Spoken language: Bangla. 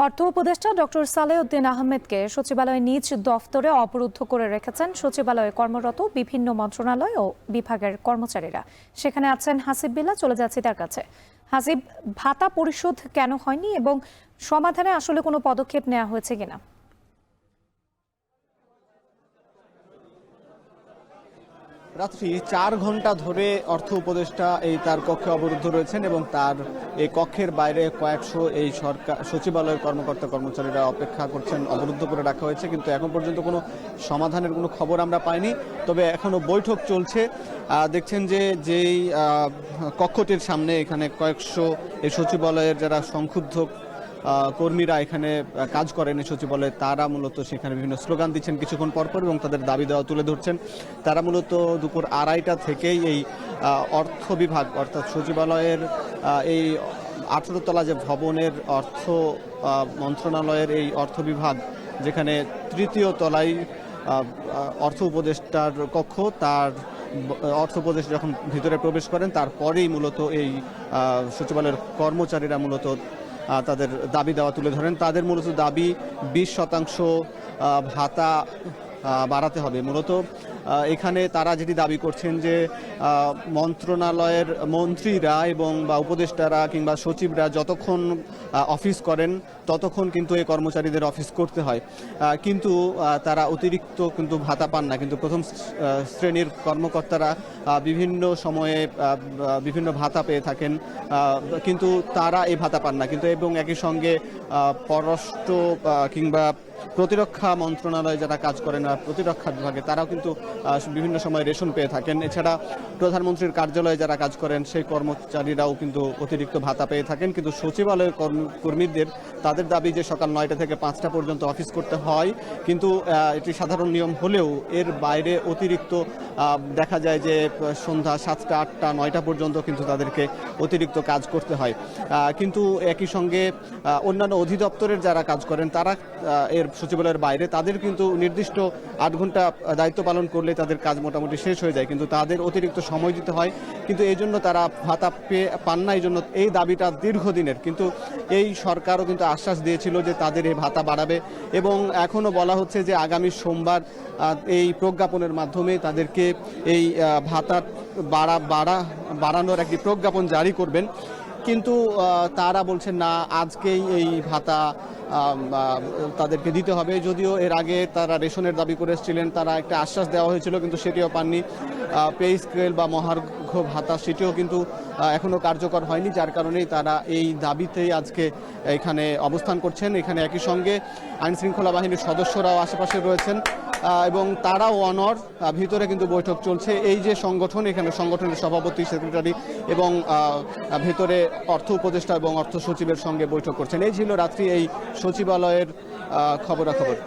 অর্থ উপদেষ্টা ডক্টর সালেউদ্দিন আহমেদকে সচিবালয়ে নিজ দফতরে অবরুদ্ধ করে রেখেছেন সচিবালয়ে কর্মরত বিভিন্ন মন্ত্রণালয় ও বিভাগের কর্মচারীরা। সেখানে আছেন হাসিব বিল্লাহ, চলে যাচ্ছি তার কাছে। হাসিব, ভাতা পরিশোধ কেন হয়নি এবং সমাধানে আসলে কোনো পদক্ষেপ নেওয়া হয়েছে কিনা? রাত্রি 4 ঘন্টা ধরে অর্থ উপদেষ্টা তার কক্ষে অবরুদ্ধ রয়েছেন এবং তার এই কক্ষের বাইরে কয়েকশো এই সরকার সচিবালয়ের কর্মকর্তা কর্মচারীরা অপেক্ষা করছেন। অবরুদ্ধ করে রাখা হয়েছে, কিন্তু এখন পর্যন্ত কোনো সমাধানের কোনো খবর আমরা পাইনি। তবে এখনো বৈঠক চলছে। দেখছেন যে যেই কক্ষটির সামনে এখানে কয়েকশো এই সচিবালয়ের যারা সংক্ষুব্ধ কর্মীরা এখানে কাজ করেন এই সচিবালয়ে, তারা মূলত সেখানে বিভিন্ন স্লোগান দিচ্ছেন কিছুক্ষণ পরপর এবং তাদের দাবি দেওয়া তুলে ধরছেন। তারা মূলত দুপুর 2:30টা থেকেই এই অর্থ বিভাগ অর্থাৎ সচিবালয়ের এই 18 তলা যে ভবনের অর্থ মন্ত্রণালয়ের এই অর্থ বিভাগ, যেখানে 3য় তলায় অর্থ উপদেষ্টার কক্ষ, তার অর্থ উপদেষ্টা যখন ভিতরে প্রবেশ করেন তারপরেই মূলত এই সচিবালয়ের কর্মচারীরা মূলত তাদের দাবি দেওয়া তুলে ধরেন। তাদের মূলত দাবি 20% ভাতা বাড়াতে হবে। মূলত এখানে তারা যেটি দাবি করছেন যে মন্ত্রণালয়ের মন্ত্রীরা এবং বা উপদেষ্টারা কিংবা সচিবরা যতক্ষণ অফিস করেন ততক্ষণ কিন্তু এই কর্মচারীদের অফিস করতে হয়, কিন্তু তারা অতিরিক্ত কিন্তু ভাতা পান না। কিন্তু প্রথম শ্রেণীর কর্মকর্তারা বিভিন্ন সময়ে বিভিন্ন ভাতা পেয়ে থাকেন, কিন্তু তারা এই ভাতা পান না। কিন্তু এবং একই সঙ্গে পররাষ্ট্র কিংবা প্রতিরক্ষা মন্ত্রণালয়ে যারা কাজ করেন প্রতিরক্ষা বিভাগে, তারাও কিন্তু বিভিন্ন সময় রেশন পেয়ে থাকেন। এছাড়া প্রধানমন্ত্রীর কার্যালয়ে যারা কাজ করেন সেই কর্মচারীরাও কিন্তু অতিরিক্ত ভাতা পেয়ে থাকেন। কিন্তু সচিবালয়ের কর্মীদের তাদের দাবি যে সকাল 9টা থেকে 5টা পর্যন্ত অফিস করতে হয়, কিন্তু এটি সাধারণ নিয়ম হলেও এর বাইরে অতিরিক্ত দেখা যায় যে সন্ধ্যা 7টা 8টা 9টা পর্যন্ত কিন্তু তাদেরকে অতিরিক্ত কাজ করতে হয়। কিন্তু একই সঙ্গে অন্যান্য অধিদপ্তরের যারা কাজ করেন তারা এর সচিবালয়ের বাইরে, তাদের কিন্তু নির্দিষ্ট 8 ঘন্টা দায়িত্ব পালন করলে তাদের কাজ মোটামুটি শেষ হয়ে যায়, কিন্তু তাদের অতিরিক্ত সময় দিতে হয়। কিন্তু এই জন্য তারা ভাতা পান না। এই জন্য এই দাবিটা দীর্ঘদিনের, কিন্তু এই সরকারও কিন্তু আশ্বাস দিয়েছিল যে তাদের এই ভাতা বাড়াবে এবং এখনও বলা হচ্ছে যে আগামী সোমবার এই প্রজ্ঞাপনের মাধ্যমে তাদেরকে এই ভাতা বাড়ানোর একটি প্রজ্ঞাপন জারি করবেন। কিন্তু তারা বলছেন না, আজকেই এই ভাতা তাদেরকে দিতে হবে। যদিও এর আগে তারা রেশনের দাবি করে এসেছিলেন, তারা একটা আশ্বাস দেওয়া হয়েছিল কিন্তু সেটিও পাননি। পে স্কেল বা মহার্ঘ ভাতা সেটিও কিন্তু এখনও কার্যকর হয়নি, যার কারণেই তারা এই দাবিতেই আজকে এখানে অবস্থান করছেন। এখানে একই সঙ্গে আইনশৃঙ্খলা বাহিনীর সদস্যরাও আশেপাশে রয়েছেন এবং তারাও অনড়। ভিতরে কিন্তু বৈঠক চলছে। এই যে সংগঠন, এখানে সংগঠনের সভাপতি, সেক্রেটারি এবং ভেতরে অর্থ উপদেষ্টা এবং অর্থ সচিবের সঙ্গে বৈঠক করছেন। এই ছিল রাত্রি এই সচিবালয়ের খবরাখবর।